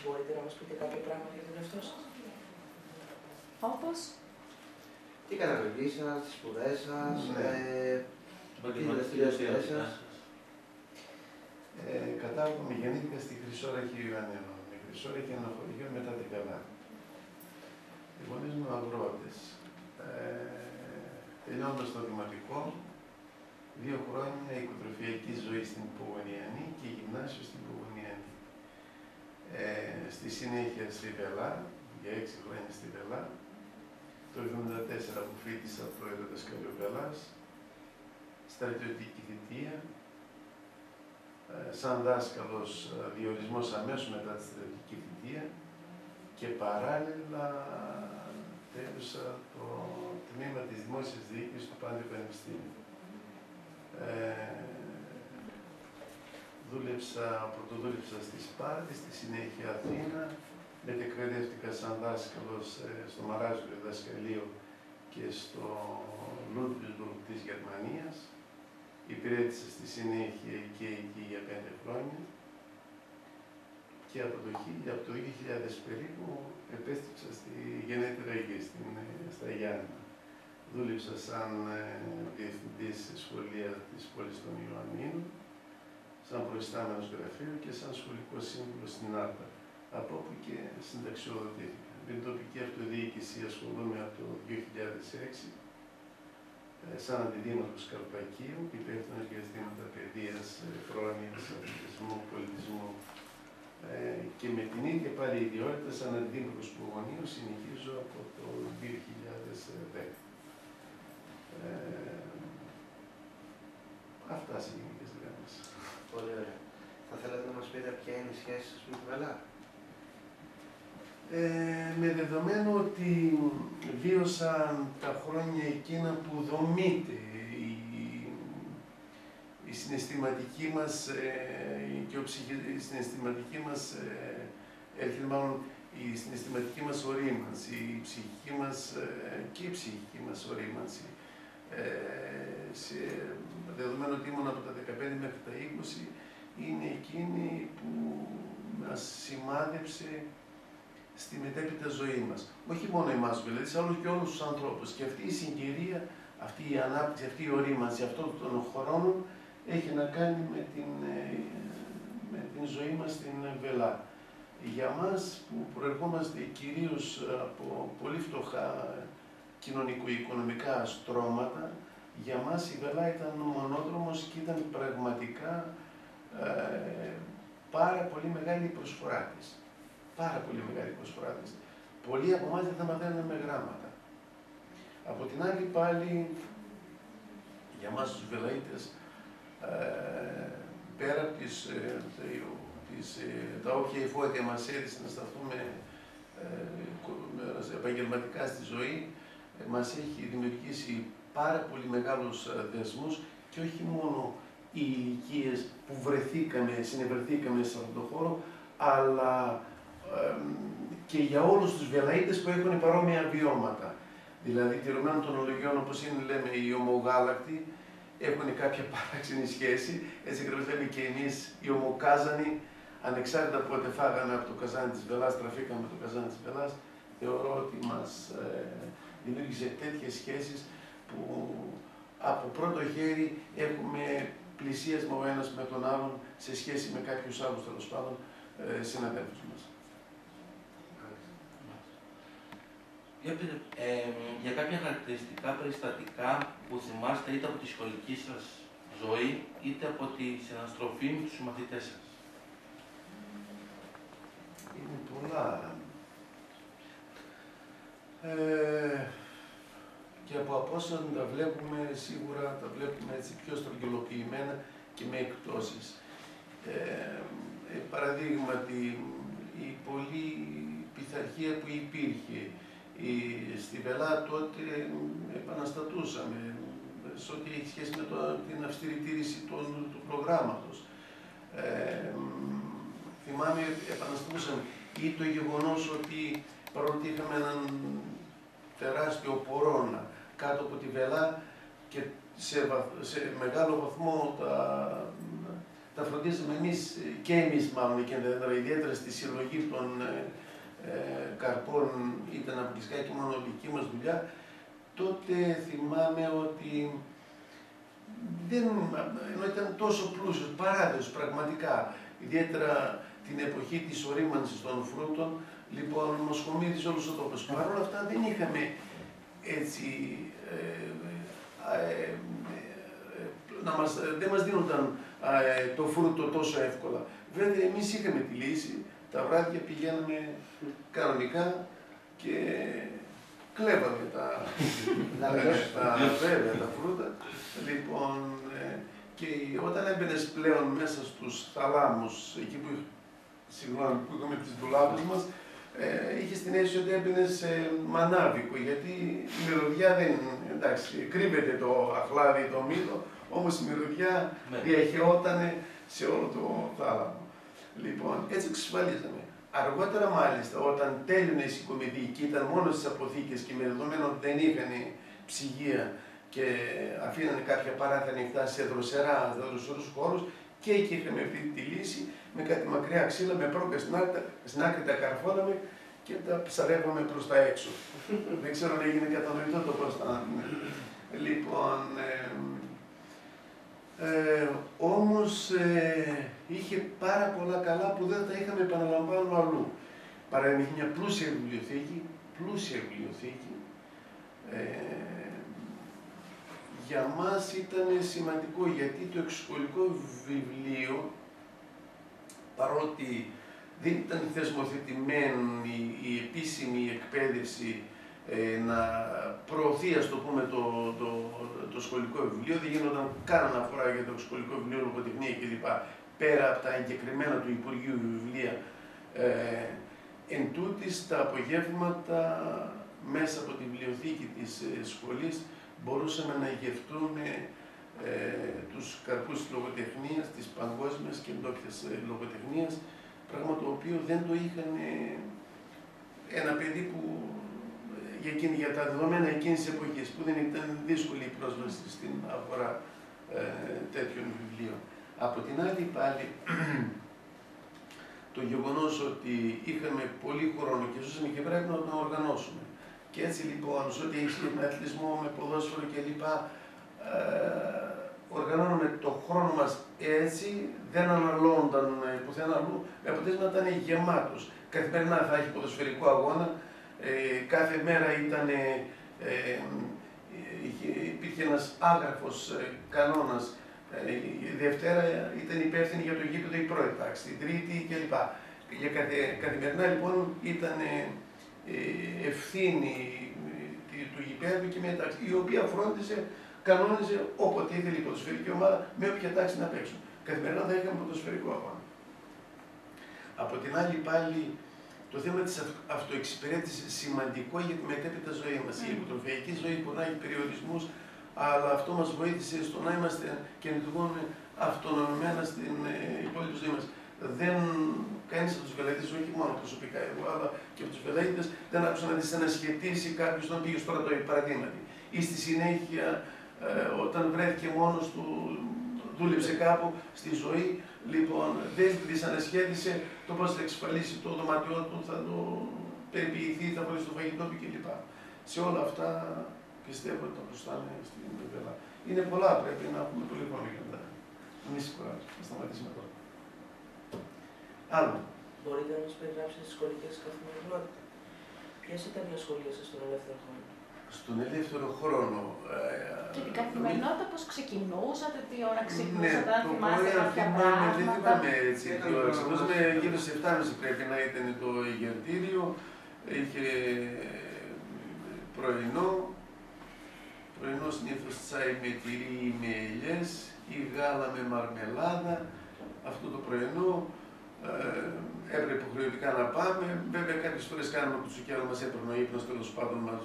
μπορείτε να μας πείτε κάποια πράγματα για τον εαυτό σας? Όπως? Την καταγωγή σας, τις σπουδές σας, τις δραστηριότητές σας. Κατάγομαι, γεννήθηκα στη Χρυσόρα Ιωαννίνων. Η Χρυσόρα είχε ένα χωριό μετά την Καλά. Οι γονείς μου αγρότες. Τελειώνοντας το δημοτικό, 2 χρόνια οικοτροφιακή ζωή στην Πογονιανή και γυμνάσιο στην Πογονιανή. Στη συνέχεια στη Βελά, για 6 χρόνια στη Βελά. Το 1974 που φοιτήσα το διδασκαλείο Βελάς, στρατιωτική θητεία. Σαν δάσκαλος διορισμός αμέσως μετά τη στρατιωτική θητεία και παράλληλα τέλειωσα το τμήμα της Δημόσιας Διοίκησης του Πάντιου Πανεπιστήμιου. Πρωτοδούλεψα στη Σπάρτη, στη συνέχεια Αθήνα, μετεκπαιδεύτηκα σαν δάσκαλος στο Μαράζιο διδασκαλείο και στο Λούντβιγκσμπουργκ της Γερμανίας. Υπηρέτησα στη συνέχεια και εκεί για 5 χρόνια και από το 2000 περίπου επέστρεψα γενέτειρα εκεί, στα Γιάννηνα. Δούλεψα σαν διευθυντής σχολεία της πόλης των Ιωαννίνων, σαν προϊστάμενος γραφείου και σαν σχολικό σύμβουλο στην Άρτα, από όπου και συνταξιοδοτήθηκα. Με την τοπική αυτοδιοίκηση ασχολούμαι από το 2006, σαν αντιδήμαρχος Καρπακίου, υπεύθυνος για ζητήματα παιδείας, πρόνοιας, αθλητισμού, πολιτισμού και με την ίδια πάλι ιδιότητα σαν αντιδήμαρχος Πογονίου συνεχίζω από το 2010. Αυτά σε γενικές γραμμές. Πολύ ωραία. Θα θέλατε να μας πείτε ποια είναι η σχέση σας με τη Βελά? Με δεδομένο ότι βίωσα τα χρόνια εκείνα που δομείται η συναισθηματική μας η συναισθηματική μας έρχεται μάλλον η συναισθηματική μας ορίμανση, η ψυχική μας και η ψυχική μας ορίμανση. Δεδομένου ότι ήμουν από τα 15 μέχρι τα 20, είναι εκείνη που μας σημάδεψε στη μετέπειτα ζωή μας. Όχι μόνο εμάς δηλαδή, αλλά και όλους τους ανθρώπους. Και αυτή η συγκυρία, αυτή η ανάπτυξη, αυτή η ορίμανση αυτών των χρόνων έχει να κάνει με την ζωή μας στην Βελά. Για μας που προερχόμαστε κυρίως από πολύ φτωχά κοινωνικο-οικονομικά στρώματα, για μας η Βελά ήταν ο μονόδρομος και ήταν πραγματικά πάρα πολύ μεγάλη η προσφορά της. Πάρα πολύ μεγάλη προσφορά της. Πολλοί από εμάς δεν θα μαθαίνουν με γράμματα. Από την άλλη πάλι, για εμάς τους Βελαίτες, πέρα από τα όποια εφόδια μας έδειξε να σταθούμε επαγγελματικά στη ζωή, μας έχει δημιουργήσει πάρα πολύ μεγάλους δεσμούς και όχι μόνο οι ηλικίες που συνευρεθήκαμε σε αυτόν τον χώρο, αλλά και για όλους τους Βελαίτες που έχουν παρόμοια βιώματα. Δηλαδή, τηρουμένων των ολογιών, όπως είναι, λέμε, οι ομογάλακτοι, έχουν κάποια παράξενη σχέση, έτσι ακριβώς λέμε και εμείς οι ομοκάζανοι, ανεξάρτητα από ό,τι φάγαμε από το καζάνι της Βελάς, τραφήκαμε με το καζάνι της Βελάς, θεωρώ ότι μας δημιούργησε τέτοιες σχέσεις που από πρώτο χέρι έχουμε πλησίασμα ο ένας με τον άλλον σε σχέση με κάποιους άλλους, τέλος πάντων, συναδέλφους μας. Για κάποια χαρακτηριστικά περιστατικά που θυμάστε είτε από τη σχολική σας ζωή, είτε από τη συναστροφή με τους συμμαθητές σας. Είναι πολλά. Και από όσα τα βλέπουμε, σίγουρα τα βλέπουμε έτσι πιο στρογγυλοποιημένα και με εκπτώσεις. Παραδείγματι, η πολλή πειθαρχία που υπήρχε. Στη Βελά τότε επαναστατούσαμε σε ό,τι έχει σχέση με την αυστηρή τήρηση του προγράμματος. Θυμάμαι, επαναστατούσαμε ή το γεγονός ότι παρότι είχαμε έναν τεράστιο πορώνα κάτω από τη Βελά και σε μεγάλο βαθμό τα φροντίζαμε εμείς μάλλον εκείνα τα δέντρα, ιδιαίτερα στη συλλογή των καρπών, ήταν αποκλειστικά και μόνο δική μας δουλειά. Τότε θυμάμαι ότι ενώ ήταν τόσο πλούσιος, παράδεισος πραγματικά, ιδιαίτερα την εποχή της ορίμανσης των φρούτων, λοιπόν, μας χωμίδησε όλος ο τόπος. Παρ' όλα αυτά δεν είχαμε έτσι, δεν μας δίνονταν το φρούτο τόσο εύκολα. Βέβαια, εμείς είχαμε τη λύση, τα βράδια πηγαίναμε κανονικά και κλέβαμε τα φρούτα. Λοιπόν, και όταν έμπαινες πλέον μέσα στους θαλάμους, εκεί που είχαμε τις δουλάπες μας, είχες την αίσθηση ότι έμπαινες σε μανάβικο, γιατί η μυρωδιά δεν, εντάξει, κρύβεται το αχλάδι, το μύτο, όμως η μυρωδιά διαχαιόταν σε όλο το θάλαμο. Λοιπόν, έτσι εξασφαλίζαμε. Αργότερα μάλιστα, όταν τέλειωνε η συγκομιδή και ήταν μόνο στις αποθήκες και με δεδομένο ότι δεν είχαν ψυγεία και αφήνανε κάποια παράθυρα ανοιχτά σε δροσερούς χώρους, και εκεί είχαμε αυτή τη λύση με κάτι μακριά ξύλα, με πρόκα στην άκρη τα καρφώναμε και τα ψαρεύαμε προς τα έξω. Δεν ξέρω αν έγινε κατανοητό το πώς θα... Λοιπόν, όμως είχε πάρα πολλά καλά που δεν τα είχαμε, επαναλαμβάνω, αλλού. Παρά είχε μια πλούσια βιβλιοθήκη. Για μας ήταν σημαντικό, γιατί το εξωσχολικό βιβλίο, παρότι δεν ήταν θεσμοθετημένη η επίσημη εκπαίδευση να προωθεί, ας το πούμε, το σχολικό βιβλίο, δεν γινόταν καν αναφορά για το σχολικό βιβλίο, λογοτεχνία κλπ. Πέρα από τα εγκεκριμένα του Υπουργείου βιβλία. Εν τούτης, τα απογεύματα μέσα από τη βιβλιοθήκη της σχολής μπορούσαμε να γευτούμε τους καρπούς της λογοτεχνίας, της παγκόσμιας και ντόπιας λογοτεχνίας, πράγμα το οποίο δεν το είχαν ένα παιδί που για τα δεδομένα εκείνης της εποχής, που δεν ήταν δύσκολη η πρόσβαση στην αγορά τέτοιων βιβλίων. Από την άλλη πάλι, το γεγονός ότι είχαμε πολύ χρόνο και ζούσαμε και πρέπει να τον οργανώσουμε. Και έτσι λοιπόν, σε ό,τι έχει με αθλητισμό, με ποδόσφαιρο κλπ. Οργανώνουμε το χρόνο μας έτσι, δεν αναλώνονταν πουθενά αλλού, με αποτέλεσμα ήταν γεμάτος. Καθημερινά θα έχει ποδοσφαιρικό αγώνα, κάθε μέρα υπήρχε ένας άγραφος κανόνας. Η Δευτέρα ήταν υπεύθυνη για το γήπεδο η πρώτη τάξη, η Τρίτη κλπ. Καθημερινά λοιπόν ήταν ευθύνη του γηπέδου και μια τάξη, η οποία φρόντιζε, κανόνιζε όποτε ήθελε η ποδοσφαιρική ομάδα με όποια τάξη να παίξουν. Καθημερινά θα είχαμε ποδοσφαιρικό αγώνα. Από την άλλη πάλι, το θέμα της αυτοεξυπηρέτησης σημαντικό για τη μετέπειτα ζωή μας. Η υποτροφιακή ζωή μπορεί να έχει περιορισμούς, αλλά αυτό μας βοήθησε στο να είμαστε και να λειτουργούμε αυτονομημένα στην υπόλοιπη ζωή μας. Κανείς από τους Βελαίτες, όχι μόνο προσωπικά εγώ, αλλά και από τους Βελαίτες, δεν άκουσα να ανασχετήσει κάποιος τον πήγε τώρα το παραδείγματι. Ή στη συνέχεια, όταν βρέθηκε μόνος του, δούλεψε κάπου στη ζωή, λοιπόν, δεν δυσανασχέτησε το πώς θα εξασφαλίσει το δωμάτιό του, θα το περιποιηθεί, θα βρει στο φαγητό του κλπ. Σε όλα αυτά πιστεύω ότι τα προστάμε στην Ελλάδα. Είναι πολλά, πρέπει να έχουμε πολύ χρόνο για να μην σηκωράζει. Θα σταματήσουμε τώρα. Άλλο. Μπορείτε να μας περιγράψετε τις σχολικές καθημερινότητες. Ποιες ήταν οι σχολές σας στον ελεύθερο χρόνο? Στον ελεύθερο χρόνο. Και την καθημερινότητα, πώς ξεκινούσατε, τι ώρα ξυπνούσατε, Ναι, αν θυμάστε κάποια πράγματα. Δεν θυμάμαι έτσι τι ώρα ξυπνούσαμε. Γύρω στις 7.30 πρέπει να ήταν το ηγερτήριο. Είχε πρωινό. Πρωινό συνήθως τσάι με τυρί ή με ελιές ή γάλα με μαρμελάδα. Αυτό το πρωινό. Έπρεπε υποχρεωτικά να πάμε. Βέβαια, κάποιες φορές κάναμε κουτσουκιά, αλλά μας έπαιρνε ο ύπνος, τέλος πάντων μας.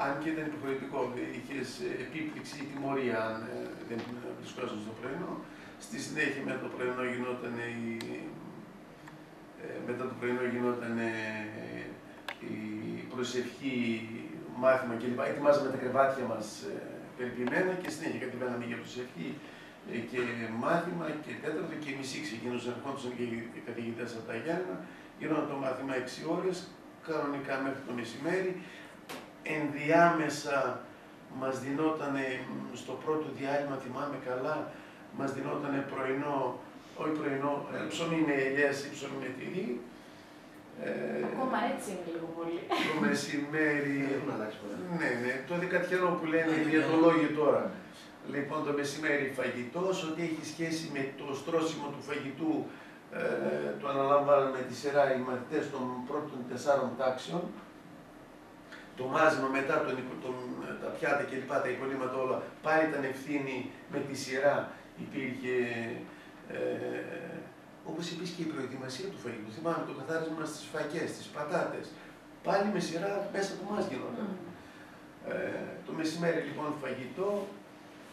Αν και ήταν υποχρεωτικό, είχες επίπληξη ή τιμωρία αν δεν βρισκόσασταν στο πρωινό. Στη συνέχεια, μετά το πρωινό γινόταν η προσευχή, μάθημα κλπ. Ετοιμάζαμε τα κρεβάτια μας περιποιημένα και συνέχεια κατεβαίναμε για προσευχή και μάθημα και τέταρτο και μισή ξεκινούσαν, ερχόντουσαν και οι καθηγητές από τα Γιάννενα, γινόταν το μάθημα 6 ώρες, κανονικά μέχρι το μεσημέρι. Ενδιάμεσα μας δινότανε, στο πρώτο διάλειμμα, θυμάμαι καλά, μας δινότανε πρωινό, όχι πρωινό, ψωμί με ελιές ή ψωμί με τυρί. Ακόμα έτσι είναι λίγο πολύ. Το μεσημέρι, Έχουν αλλάξει πολλά. ναι, το δικατιανό που λένε οι διαιτολόγοι τώρα. Λοιπόν, το μεσημέρι φαγητό, ό,τι έχει σχέση με το στρώσιμο του φαγητού, το αναλαμβάνουν με τη σειρά οι μαθητές των πρώτων 4 τάξεων. Το μάζεμα μετά τα πιάτα κλπ, τα υπολείμματα όλα, πάλι ήταν ευθύνη με τη σειρά. Υπήρχε, όπως επίσης και η προετοιμασία του φαγητού. Θυμάμαι το καθάρισμα στις φακές, στις πατάτες. Πάλι με σειρά μέσα από εμάς γινόταν. Το μεσημέρι λοιπόν φαγητό,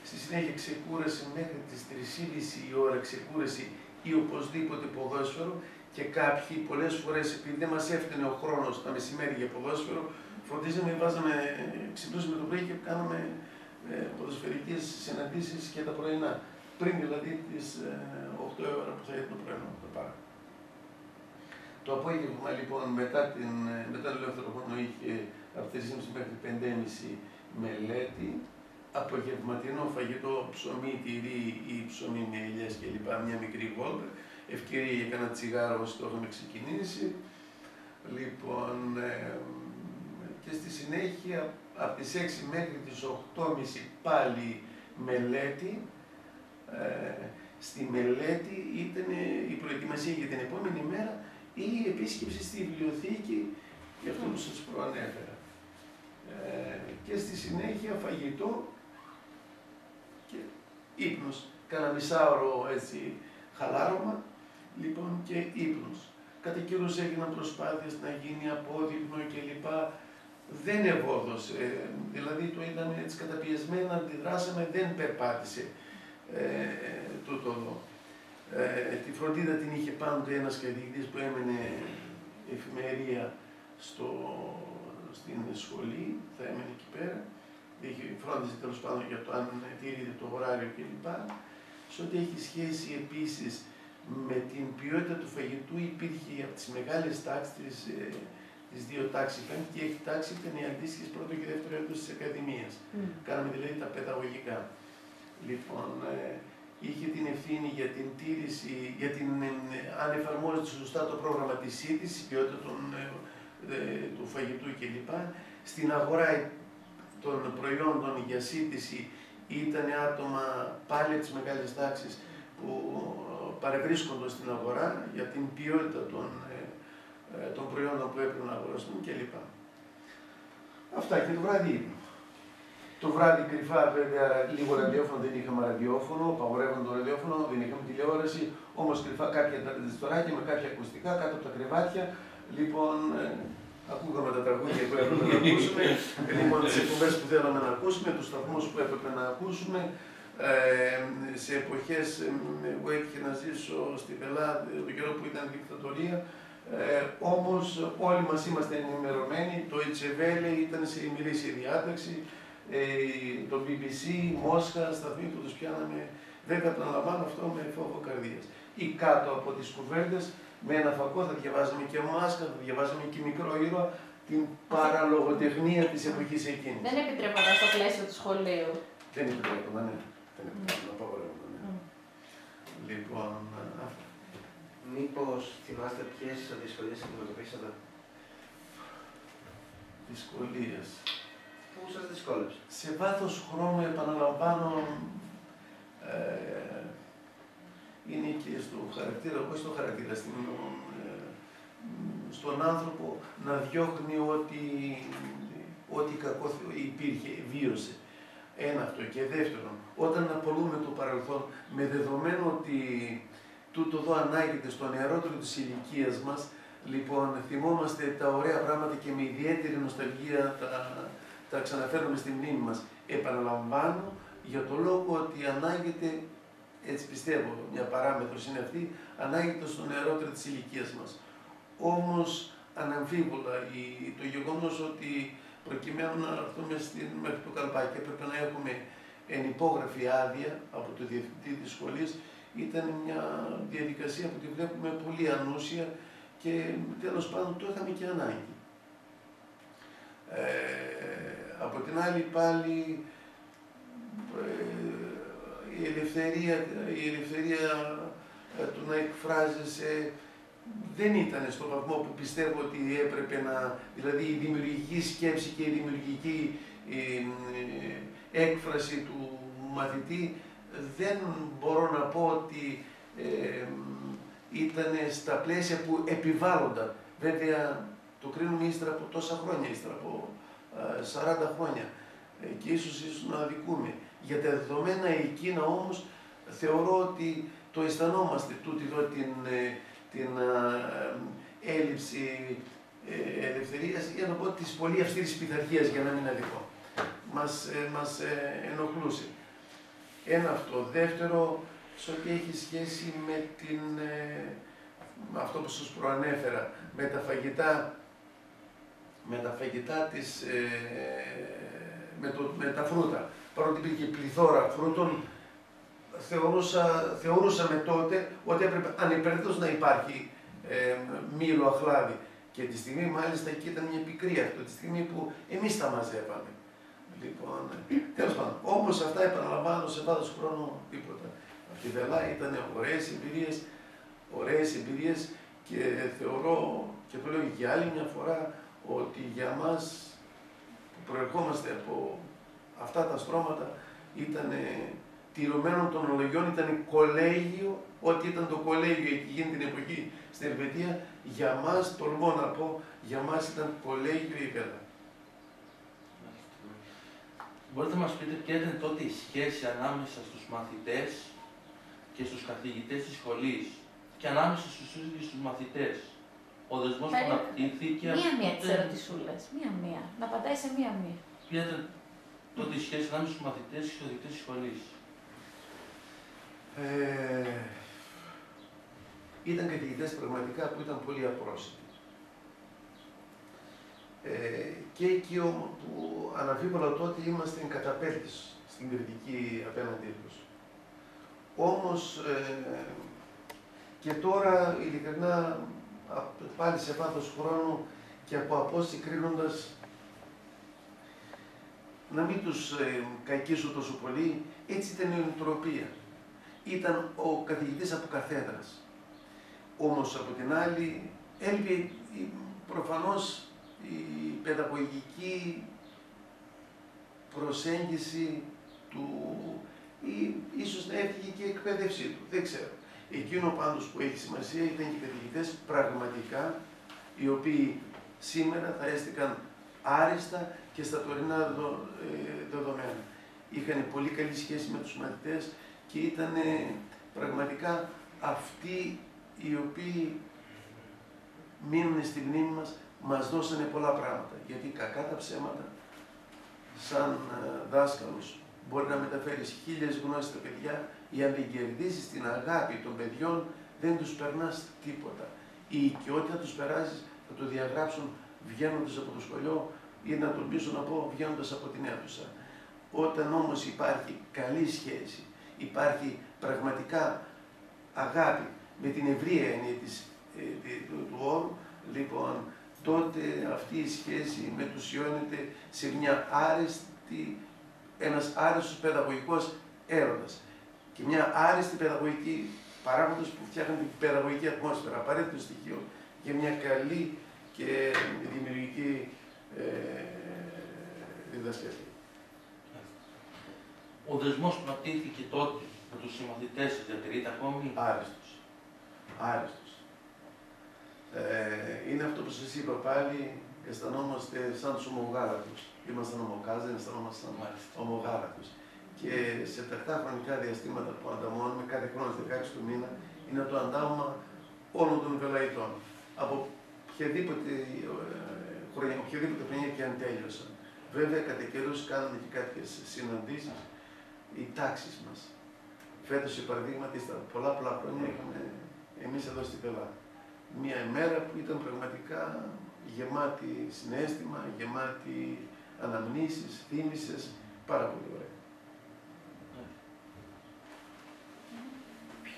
στη συνέχεια ξεκούραση μέχρι τις 3:30 η ώρα, ξεκούραση ή οπωσδήποτε ποδόσφαιρο, και κάποιοι πολλές φορές, επειδή δεν μας έφτανε ο χρόνος τα μεσημέρι για ποδόσφαιρο, φροντίζαμε, ξυπνούσαμε το πρωί και κάναμε ποδοσφαιρικές συναντήσεις και τα πρωινά. Πριν δηλαδή τις 8 ώρα που θα ήταν το πρωινό. Το απόγευμα λοιπόν μετά τον ελεύθερο χρόνο είχε από 3:30 μέχρι 5:30 μελέτη, απογευματινό φαγητό, ψωμί, τυρί ή ψωμί με ελιές κλπ. Μια μικρή βόλτα. Ευκαιρία για κανένα τσιγάρο όσοι το είχαμε ξεκινήσει. Λοιπόν, και στη συνέχεια από τις 6 μέχρι τις 8:30 πάλι μελέτη. Στη μελέτη ήταν η προετοιμασία για την επόμενη μέρα ή η επίσκεψη στη βιβλιοθήκη, για αυτό που σας προανέφερα. Και στη συνέχεια φαγητό και ύπνος. Κάνα μισάωρο έτσι χαλάρωμα, λοιπόν, και ύπνος. Κατά καιρούς έγιναν προσπάθειες να γίνει απόδειπνο κλπ. Δεν ευόδωσε, δηλαδή το είδαμε έτσι καταπιεσμένα, αντιδράσαμε, δεν περπάτησε τούτο εδώ. Τη φροντίδα την είχε πάντοτε ένας καθηγητής που έμενε εφημερία στην σχολή, θα έμενε εκεί πέρα. Φρόντιζε τέλος πάντων για το αν τηρείται το ωράριο κλπ. Σε ό,τι έχει σχέση επίσης με την ποιότητα του φαγητού, υπήρχε από τις μεγάλες τάξεις, τις 2 τάξεις, η 5η και η 6η τάξη ήταν οι αντίστοιχες πρώτο και δεύτερο έτος της Ακαδημίας. Κάναμε δηλαδή τα παιδαγωγικά. Λοιπόν, είχε την ευθύνη για την τήρηση, αν εφαρμόζεται σωστά το πρόγραμμα της σύντησης, η ποιότητα του φαγητού κλπ. Στην αγορά των προϊόντων για σύντηση ήταν άτομα πάλι από τις μεγάλες τάξεις που παρευρίσκονται στην αγορά για την ποιότητα των προϊόντων που έπρεπε να αγοραστούν κλπ. Αυτά, και το βράδυ ύπνο. Το βράδυ κρυφά, βέβαια, λίγο ραδιόφωνο, δεν είχαμε ραδιόφωνο, απαγορεύονταν το ραδιόφωνο, δεν είχαμε τηλεόραση, όμως κρυφά κάποια τρανζιστοράκια με κάποια ακουστικά κάτω από τα κρεβάτια. Λοιπόν, ακούγαμε τα τραγούδια που έπρεπε να ακούσουμε, λοιπόν, τις εκπομπές που θέλαμε να ακούσουμε, τους σταθμούς που έπρεπε να ακούσουμε. Σε εποχές που έτυχε να ζήσω στην Ελλάδα, τον καιρό που ήταν δικτατορία, όμως όλοι μας είμαστε ενημερωμένοι, το Ετσεβέλε ήταν σε ημερήσια διάταξη, το BBC, Μόσχα, σταθμοί που τους πιάναμε, δεν καταλαμβάνω αυτό με φόβο καρδίας. Ή κάτω από τις κουβέρτες, με ένα φακό θα διαβάζαμε και Μάσκα, θα διαβάζαμε και Μικρό Ήρωα, την παραλογοτεχνία της εποχής εκείνης. Δεν επιτρέπονταν στο πλαίσιο του σχολείου. Δεν επιτρέπονταν, ναι. Δεν επιτρέπονταν, απαγορεύονταν, ναι. Λοιπόν, μήπως θυμάστε ποιες δυσκολίες αντιμετωπίσατε? Δυσκολίες. Πού σας δυσκόλεψε? Σε βάθος χρόνου, επαναλαμβάνω, είναι και στο χαρακτήρα, όχι στο χαρακτήρα, στον άνθρωπο να διώχνει ό,τι κακό υπήρχε, βίωσε. Ένα αυτό. Και δεύτερον, όταν απολούμε το παρελθόν, με δεδομένο ότι τούτο εδώ ανάγεται στο νεαρότερο της ηλικίας μας, λοιπόν, θυμόμαστε τα ωραία πράγματα και με ιδιαίτερη νοσταλγία τα ξαναφέρνουμε στη μνήμη μας. Επαναλαμβάνω, για το λόγο ότι ανάγεται, έτσι πιστεύω, μια παράμετρος είναι αυτή, ανάγεται στο νεαρότερο της ηλικίας μας. Όμως, αναμφίβολα, το γεγονός ότι προκειμένου να έρθουμε μέχρι το Καλπάκι έπρεπε να έχουμε ενυπόγραφη άδεια από το διευθυντή της σχολής. Ήταν μια διαδικασία που τη βλέπουμε πολύ ανούσια και τέλος πάντων το είχαμε και ανάγκη. Από την άλλη πάλι η ελευθερία του να εκφράζεσαι δεν ήταν στο βαθμό που πιστεύω ότι έπρεπε να, δηλαδή η δημιουργική σκέψη και η δημιουργική έκφραση του μαθητή δεν μπορώ να πω ότι ήταν στα πλαίσια που επιβάλλονταν. Βέβαια το κρίνουμε ύστερα από τόσα χρόνια, ύστερα από 40 χρόνια και ίσως να αδικούμε. Για τα δεδομένα εκείνα όμως θεωρώ ότι το αισθανόμαστε τούτη εδώ την έλλειψη ελευθερίας, για να πω της πολύ αυστηρής πειθαρχίας, για να μην αδικώ. Μας ενοχλούσε. Ένα αυτό. Δεύτερο, σε ό,τι έχει σχέση με αυτό που σας προανέφερα, με τα φαγητά με τα φρούτα. Παρότι υπήρχε πληθώρα φρούτων, θεωρούσαμε τότε ότι έπρεπε ανεπέρδετος να υπάρχει μήλο αχλάδι. Και τη στιγμή μάλιστα εκεί ήταν μια πικρία αυτό, τη στιγμή που εμείς τα μαζεύαμε. Λοιπόν, τέλος πάντων, όμως αυτά επαναλαμβάνω σε βάθος χρόνου τίποτα. Αυτή η Βελά ήταν ωραίες εμπειρίες και θεωρώ, και το λέω για άλλη μια φορά, ότι για μας που προερχόμαστε από αυτά τα στρώματα ήταν τηρωμένων των ολογιών, ήταν κολέγιο, ό,τι ήταν το κολέγιο εκείνη την εποχή στην Ελβετία, για μας, τολμώ να πω, για μας ήταν κολέγιο η Βέλα. Μπορείτε να μας πείτε ποια ήταν τότε η σχέση ανάμεσα στους μαθητές και στους καθηγητές της σχολής και ανάμεσα στους ίδιους τους μαθητές. Ο δεσμός που αναπτύχθηκε... Μία-μία τις ερωτησούλες, μία-μία. Να απαντάει σε μία-μία. Ποια ήταν τότε η σχέση ανάμεσα στους μαθητές και στους καθηγητές της σχολής. Ήταν καθηγητές πραγματικά που ήταν πολύ απρόσιτοι. Και εκεί που αναμφίβολα τότε είμαστε καταπέλτης στην κριτική απέναντί τους. Όμως και τώρα ειλικρινά πάλι σε βάθος χρόνου και από απόσταση κρίνοντας, να μην τους κακίσω τόσο πολύ, έτσι ήταν η νοοτροπία. Ήταν ο καθηγητής από καθέδρας. Όμως από την άλλη έλειπε προφανώς η παιδαγωγική προσέγγιση του ή ίσως να έφυγε και η εκπαίδευσή του, δεν ξέρω. Εκείνο πάντως που έχει σημασία ήταν και οι καθηγητές πραγματικά, οι οποίοι σήμερα θα έστηκαν άριστα και στα τωρινά δεδομένα. Είχαν πολύ καλή σχέση με τους μαθητές και ήταν πραγματικά αυτοί οι οποίοι μείνουν στη μνήμη μας δώσανε πολλά πράγματα. Γιατί κακά τα ψέματα, σαν δάσκαλος, μπορεί να μεταφέρεις 1000 γνώσεις στα παιδιά, ή αν δεν κερδίσεις την αγάπη των παιδιών, δεν τους περνάς τίποτα. Η οικειότητα τους περάσεις, θα το διαγράψουν βγαίνοντας από το σχολείο ή να τον πείσω να πω βγαίνοντας από την αίθουσα. Όταν όμως υπάρχει καλή σχέση, υπάρχει πραγματικά αγάπη με την ευρία έννοια του όρου, λοιπόν, τότε αυτή η σχέση μετουσιώνεται σε μια ένας άριστος παιδαγωγικός έρωτας και μια άριστη παιδαγωγική παράγοντες που φτιάχνουν την παιδαγωγική ατμόσφαιρα, απαραίτητο στοιχείο για μια καλή και δημιουργική διδασκαλία. Ο δεσμός που αναπτύχθηκε τότε με τους συμμαθητές σας διατηρείται ακόμη? Άριστος. Άριστος. Είναι αυτό που σας είπα πάλι, αισθανόμαστε σαν τους ομογάλακτους. Ήμασταν ομοκάζοι, αισθανόμαστε σαν ομογάλακτους. Και σε τακτά χρονικά διαστήματα που ανταμώνουμε, κάθε χρόνο 16 του μήνα, είναι το αντάμωμα όλων των βελαητών. Από οποιαδήποτε χρονιά και αν τέλειωσαν. Βέβαια, κατά καιρούς κάναμε και κάποιες συναντήσεις, οι τάξεις μας. Φέτος, για παραδείγματι, στα πολλά χρόνια είχαμε εμείς εδώ στη Βελά. Μια ημέρα που ήταν πραγματικά γεμάτη συναίσθημα, γεμάτη αναμνήσεις, θύμησες, πάρα πολύ ωραία.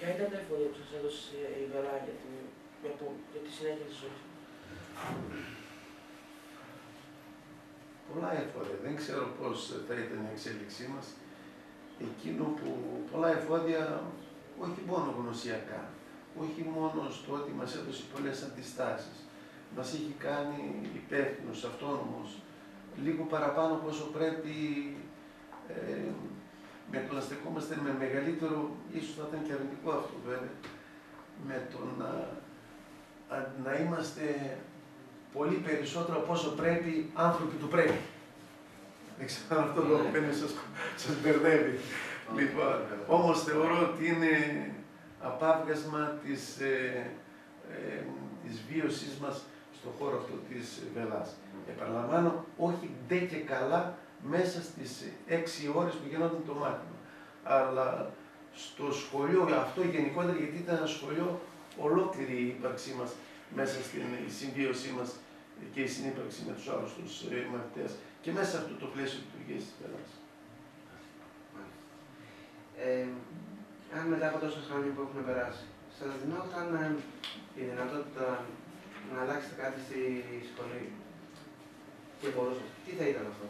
Ποια ήταν τα εφόδια που σας έδωσε η Βελά για τη συνέχεια της ζωής? Πολλά εφόδια. Δεν ξέρω πώς θα ήταν η εξέλιξή μας. Εκείνο που πολλά εφόδια, όχι μόνο γνωσιακά, όχι μόνο στο ότι μας έδωσε πολλές αντιστάσεις, μας έχει κάνει υπεύθυνους, αυτόνομους, λίγο παραπάνω από όσο πρέπει, με το να στεκόμαστε με μεγαλύτερο, ίσως θα ήταν και αρνητικό αυτό βέβαια, με το να είμαστε πολύ περισσότερο από όσο πρέπει άνθρωποι του πρέπει. Δεν ξέρω αν αυτό το πέντε σας μπερδεύει. Λοιπόν, όμως θεωρώ ότι είναι απάβγασμα της βίωσής μας στον χώρο αυτό της Βελάς. Επαναλαμβάνω, όχι ντε και καλά μέσα στις 6 ώρες που γινόταν το μάθημα. Αλλά στο σχολείο, αυτό γενικότερα, γιατί ήταν ένα σχολείο, ολόκληρη η ύπαρξή μας μέσα στην συμβίωσή μας και η συνύπαρξη με τους άλλους τους μαθητές και μέσα σε αυτό το πλαίσιο λειτουργίας της Βελάς. Αν μετά από τόσα χρόνια που έχουν περάσει, σας δινόταν η δυνατότητα να αλλάξετε κάτι στη σχολή και μπορούσατε, τι θα ήταν αυτό?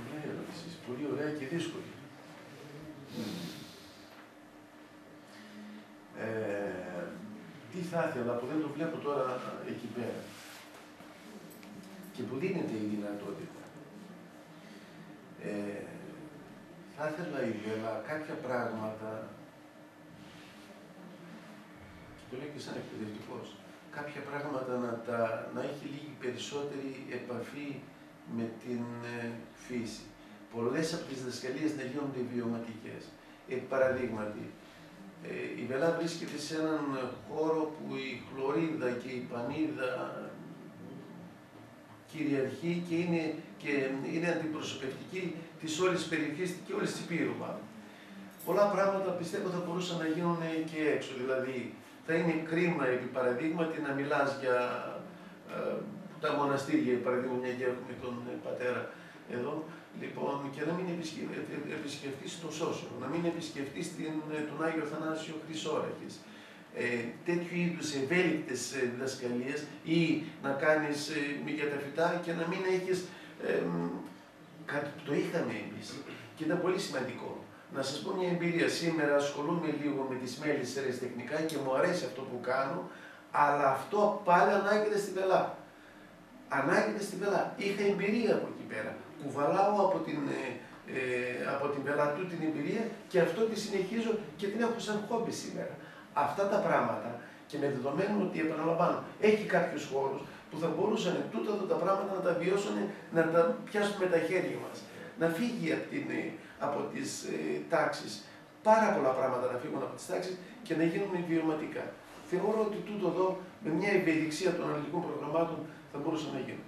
Μια ερώτηση, πολύ ωραία και δύσκολη. Τι θα ήθελα που δεν το βλέπω τώρα εκεί πέρα και που δίνεται η δυνατότητα. Θα ήθελα η Βέλα κάποια πράγματα, και το λέω και σαν εκπαιδευτικός, κάποια πράγματα να έχει λίγη περισσότερη επαφή με την φύση. Πολλές από τις διδασκαλίες να γίνονται βιωματικές. Παραδείγματι, η Βελά βρίσκεται σε έναν χώρο που η χλωρίδα και η πανίδα κυριαρχεί και είναι αντιπροσωπευτική της όλης της περιοχής και όλης της Υπήρου. Πολλά πράγματα πιστεύω θα μπορούσαν να γίνουν και έξω. Δηλαδή, θα είναι κρίμα, επί παραδείγματι, να μιλάς για τα μοναστήρια, παραδείγματι, μια και έχουμε τον πατέρα εδώ, λοιπόν, και να μην επισκεφτείς το Σώσο, να μην επισκεφτείς τον Άγιο Αθανάσιο Χρυσόραχης. Τέτοιου είδους ευέλικτες διδασκαλίες ή να κάνεις για τα φυτά και να μην έχεις κάτι που το είχαμε εμείς και ήταν πολύ σημαντικό. Να σας πω μια εμπειρία. Σήμερα ασχολούμαι λίγο με τις μέλισσες ερασιτεχνικά και μου αρέσει αυτό που κάνω, αλλά αυτό πάλι ανάγεται στη Βελά. Ανάγεται στη Βελά. Είχα εμπειρία από εκεί πέρα. Κουβαλάω από την Βελά του την εμπειρία και αυτό τη συνεχίζω και την έχω σαν χόμπι σήμερα. Αυτά τα πράγματα και με δεδομένο ότι, επαναλαμβάνω, έχει κάποιους χώρους που θα μπορούσαν τούτα εδώ τα πράγματα να τα βιώσουν, να τα πιάσουν με τα χέρια μας. Να φύγει από τις τάξεις, πάρα πολλά πράγματα να φύγουν από τις τάξεις και να γίνουν βιωματικά. Θεωρώ ότι τούτο εδώ, με μια ευελιξία των αναλυτικών προγραμμάτων, θα μπορούσε να γίνει.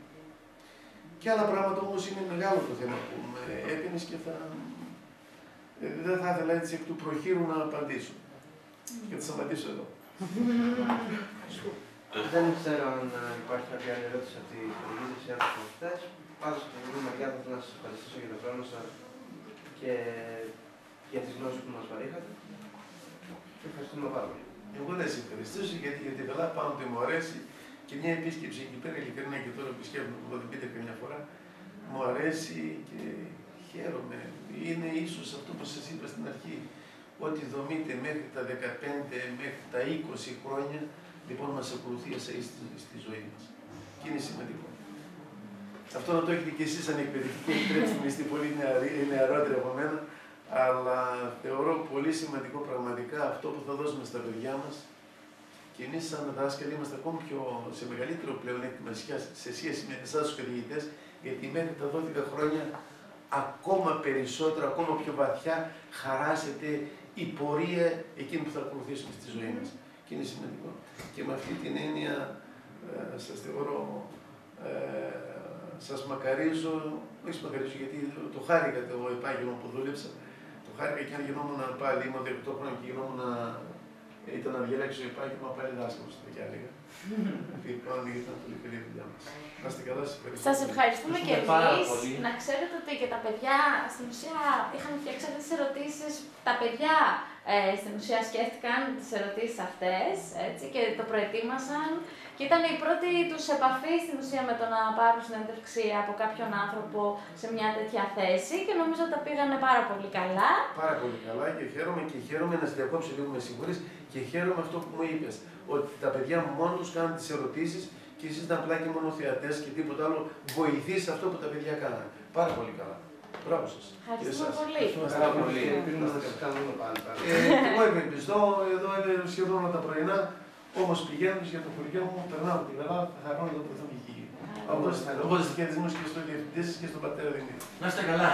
Και άλλα πράγματα όμως είναι μεγάλο το θέμα που με έπαινες και δεν θα ήθελα έτσι εκ του προχείρου να απαντήσω. Και θα σταματήσω εδώ. Δεν ξέρω αν υπάρχει κάποια άλλη ερώτηση από τη χορηγήτρια ή από τους μαθητές. Πάντως, από την μεριά θα ήθελα να σας ευχαριστήσω για τον χρόνο σας και για τις γνώσεις που μας παρήχατε. Και ευχαριστούμε πάρα πολύ. Εγώ να σε ευχαριστήσω γιατί για τη Βελά πάντοτε μου αρέσει και μια επίσκεψη εκεί πέρα, ειλικρινά και τώρα που σκέφτομαι που δεν πείτε καμιά φορά, μου αρέσει και χαίρομαι. Είναι ίσως αυτό που σας είπα στην αρχή, ότι δομείται μέχρι τα 15, μέχρι τα 20 χρόνια, λοιπόν μας ακολουθεί στη ζωή μας. Και είναι σημαντικό. Αυτό να το έχετε και εσείς σαν εκπαιδευτικοί, επιτρέψτε μου, είστε πολύ νεαρότεροι από μένα, αλλά θεωρώ πολύ σημαντικό πραγματικά αυτό που θα δώσουμε στα παιδιά μας και εμείς σαν δάσκαλοι είμαστε ακόμη σε μεγαλύτερο πλεονέκτημα σε σχέση με εσάς τους καθηγητές, γιατί μέχρι τα 12 χρόνια ακόμα περισσότερο, ακόμα πιο βαθιά χαράσετε η πορεία εκείνη που θα ακολουθήσουμε στη ζωή μας. Και είναι σημαντικό. Και με αυτή την έννοια σας θεωρώ, σας μακαρίζω, όχι μακαρίζω γιατί το χάρηκα το επάγγελμα που δούλεψα, το χάρηκα και αν γινόμουν πάλι, ήμουν 18 χρόνια και γινόμουν, ήταν να διαλέξω επάγγελμα πάλι δάσκαλος, θα έλεγα. Λοιπόν, ήταν πολύ καλή δουλειά μας. Να είστε καλά, σας ευχαριστώ. Σας ευχαριστούμε και Ευχαριστούμε πάρα εμείς. πολύ. Να ξέρετε ότι και τα παιδιά, στην ουσία, είχαμε φτιάξει αυτές τις ερωτήσεις. Τα παιδιά, στην ουσία, σκέφτηκαν τις ερωτήσεις αυτές, έτσι, και το προετοίμασαν. Και ήταν η πρώτη τους επαφή, στην ουσία, με το να πάρουν συνέντευξη από κάποιον άνθρωπο σε μια τέτοια θέση και νομίζω ότι τα πήγανε πάρα πολύ καλά. Πάρα πολύ καλά και χαίρομαι να σε διακόψω λίγο, με συγχωρείς, και χαίρομαι αυτό που μου είπες. Ότι τα παιδιά μόνο τους κάνουν τις ερωτήσεις και εσείς ήταν απλά και μόνο θεατές και τίποτα άλλο. Βοηθήσετε αυτό που τα παιδιά κάνανε. Πάρα πολύ καλά. Μπράβο σας. Ευχαριστούμε πολύ. Πάρα πολύ. Ελπίζουμε να τα κάνουμε πάλι. Και εγώ ευελπιστώ, εδώ είναι σχεδόν όλα τα πρωινά. Όμως πηγαίνοντας για το χωριό μου, περνάω από τη Γαλά, θα χαρώ να το βρεθούμε εκεί. Όπως χαιρετισμούς και στον διευθυντή σας και στον πατέρα Δημήτρη. Να είστε καλά.